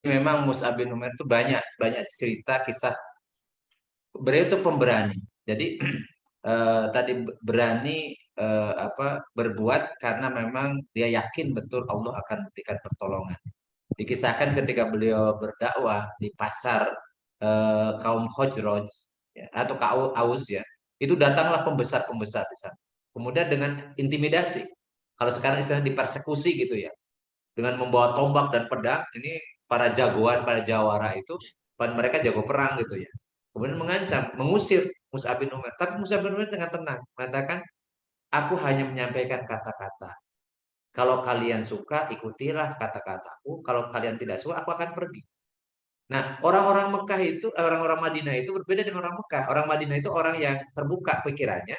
Memang Mus'ab bin Umair itu banyak banyak cerita kisah. Beliau itu pemberani. Jadi tadi berani berbuat karena memang dia yakin betul Allah akan memberikan pertolongan. Dikisahkan ketika beliau berdakwah di pasar kaum Khosraj ya, atau kaum Aus ya, itu datanglah pembesar-pembesar di sana. Kemudian dengan intimidasi, kalau sekarang istilahnya dipersekusi gitu ya, dengan membawa tombak dan pedang, ini para jagoan, para jawara itu, mereka jago perang gitu ya. Kemudian mengancam, mengusir Mus'ab bin Umair. Tapi Mus'ab bin Umair dengan tenang mengatakan, aku hanya menyampaikan kata-kata. Kalau kalian suka, ikutilah kata-kataku. Kalau kalian tidak suka, aku akan pergi. Nah, orang-orang Mekah itu, orang-orang Madinah itu berbeda dengan orang Mekah. Orang Madinah itu orang yang terbuka pikirannya.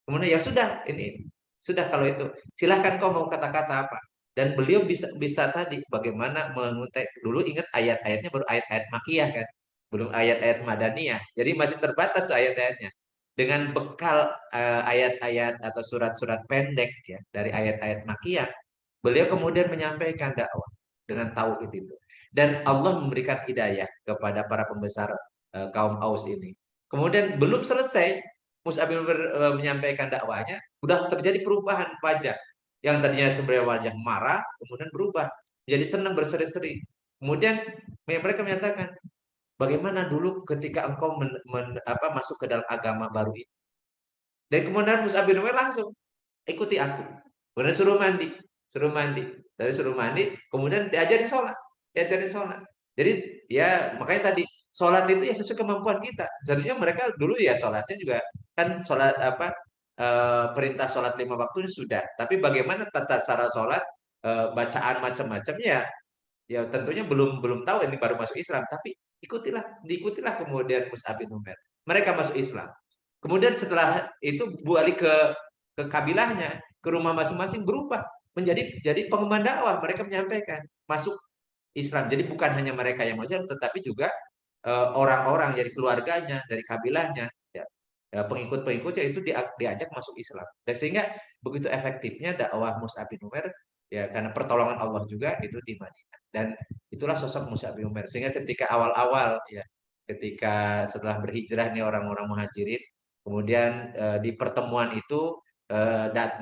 Kemudian ya sudah, ini sudah kalau itu silahkan kau mau kata-kata apa. Dan beliau bisa bisa tadi bagaimana mengutek dulu ingat ayat-ayatnya baru ayat-ayat makiyah kan, belum ayat-ayat madaniyah. Jadi masih terbatas ayat-ayatnya. Dengan bekal ayat-ayat atau surat-surat pendek ya dari ayat-ayat makiyah, beliau kemudian menyampaikan dakwah dengan tauhid itu. Dan Allah memberikan hidayah kepada para pembesar kaum Aus ini. Kemudian belum selesai Mus'ab bin Umair menyampaikan dakwahnya, sudah terjadi perubahan wajah. Yang tadinya sebenarnya wajah marah, kemudian berubah jadi senang berseri-seri. Kemudian mereka menyatakan, bagaimana dulu ketika engkau masuk ke dalam agama baru ini? Dan kemudian Mus'ab bin Umair langsung ikuti aku. Kemudian suruh mandi, suruh mandi. Dari suruh mandi, kemudian diajarin sholat, diajarin sholat. Jadi ya makanya tadi sholat itu ya sesuai kemampuan kita. Sebenarnya mereka dulu ya sholatnya juga kan sholat perintah sholat 5 waktu ini sudah. Tapi bagaimana tata cara sholat, bacaan macam-macamnya, ya tentunya belum belum tahu ini baru masuk Islam. Tapi diikutilah kemudian Mus'ab bin Umair. Mereka masuk Islam. Kemudian setelah itu balik ke kabilahnya, ke rumah masing-masing berubah jadi pengemban dakwah. Mereka menyampaikan masuk Islam. Jadi bukan hanya mereka yang masuk, tetapi juga orang-orang dari keluarganya, dari kabilahnya, ya, pengikut-pengikutnya itu diajak masuk Islam. Dan sehingga begitu efektifnya dakwah Mus'ab bin Umair ya karena pertolongan Allah juga itu di Madinah. Dan itulah sosok Mus'ab bin Umair. Sehingga ketika awal-awal ya ketika setelah berhijrah nih orang-orang muhajirin, kemudian di pertemuan itu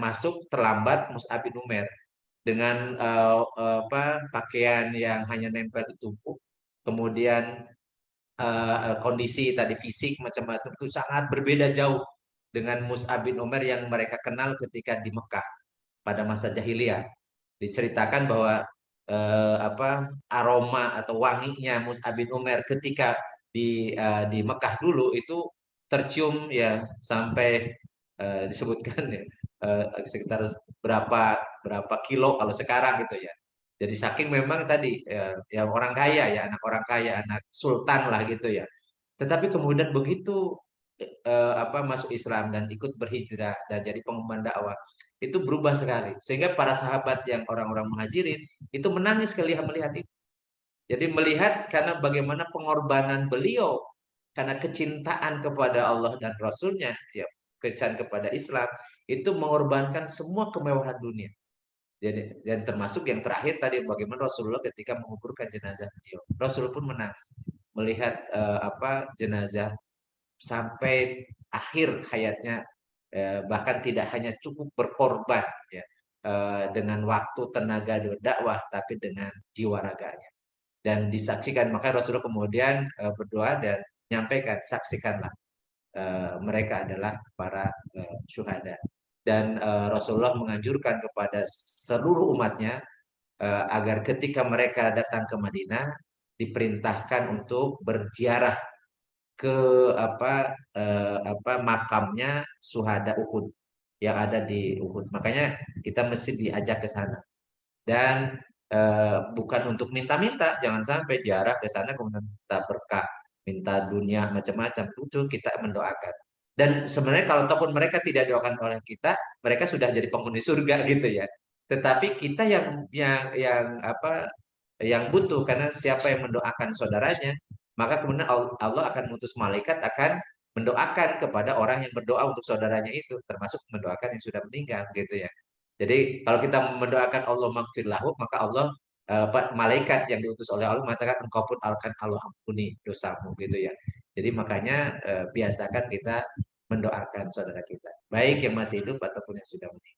masuk terlambat Mus'ab bin Umair dengan pakaian yang hanya nempel di tubuh, kemudian kondisi tadi fisik macam-macam itu sangat berbeda jauh dengan Mus'ab bin Umair yang mereka kenal ketika di Mekah pada masa jahiliyah. Diceritakan bahwa aroma atau wanginya Mus'ab bin Umair ketika di Mekah dulu itu tercium ya sampai disebutkan ya, sekitar berapa berapa kilo kalau sekarang gitu ya. Jadi saking memang tadi ya orang kaya ya, anak orang kaya, anak sultan lah gitu ya. Tetapi kemudian begitu masuk Islam dan ikut berhijrah dan jadi pengemban dakwah, itu berubah sekali. Sehingga para sahabat yang orang-orang muhajirin itu menangis melihat itu. Jadi melihat karena bagaimana pengorbanan beliau karena kecintaan kepada Allah dan Rasulnya, ya kecintaan kepada Islam, itu mengorbankan semua kemewahan dunia. Jadi dan termasuk yang terakhir tadi bagaimana Rasulullah ketika menguburkan jenazah beliau. Rasul pun menangis melihat jenazah sampai akhir hayatnya, bahkan tidak hanya cukup berkorban ya dengan waktu, tenaga, dakwah, tapi dengan jiwa raganya. Dan disaksikan, maka Rasulullah kemudian berdoa dan menyampaikan, saksikanlah mereka adalah para syuhada. Dan Rasulullah menganjurkan kepada seluruh umatnya agar ketika mereka datang ke Madinah diperintahkan untuk berziarah ke makamnya syuhada Uhud yang ada di Uhud. Makanya kita mesti diajak ke sana. Dan bukan untuk minta-minta, jangan sampai jarak ke sana kemudian minta berkah, minta dunia macam-macam. Itu kita mendoakan. Dan sebenarnya kalau ataupun mereka tidak doakan oleh kita, mereka sudah jadi penghuni surga gitu ya. Tetapi kita yang butuh karena siapa yang mendoakan saudaranya, maka kemudian Allah akan mengutus malaikat akan mendoakan kepada orang yang berdoa untuk saudaranya itu, termasuk mendoakan yang sudah meninggal gitu ya. Jadi kalau kita mendoakan Allah magfir lahu, maka Allah malaikat yang diutus oleh Allah mengatakan engkau pun akan Allah ampuni dosamu gitu ya. Jadi makanya biasakan kita mendoakan saudara kita, baik yang masih hidup ataupun yang sudah meninggal.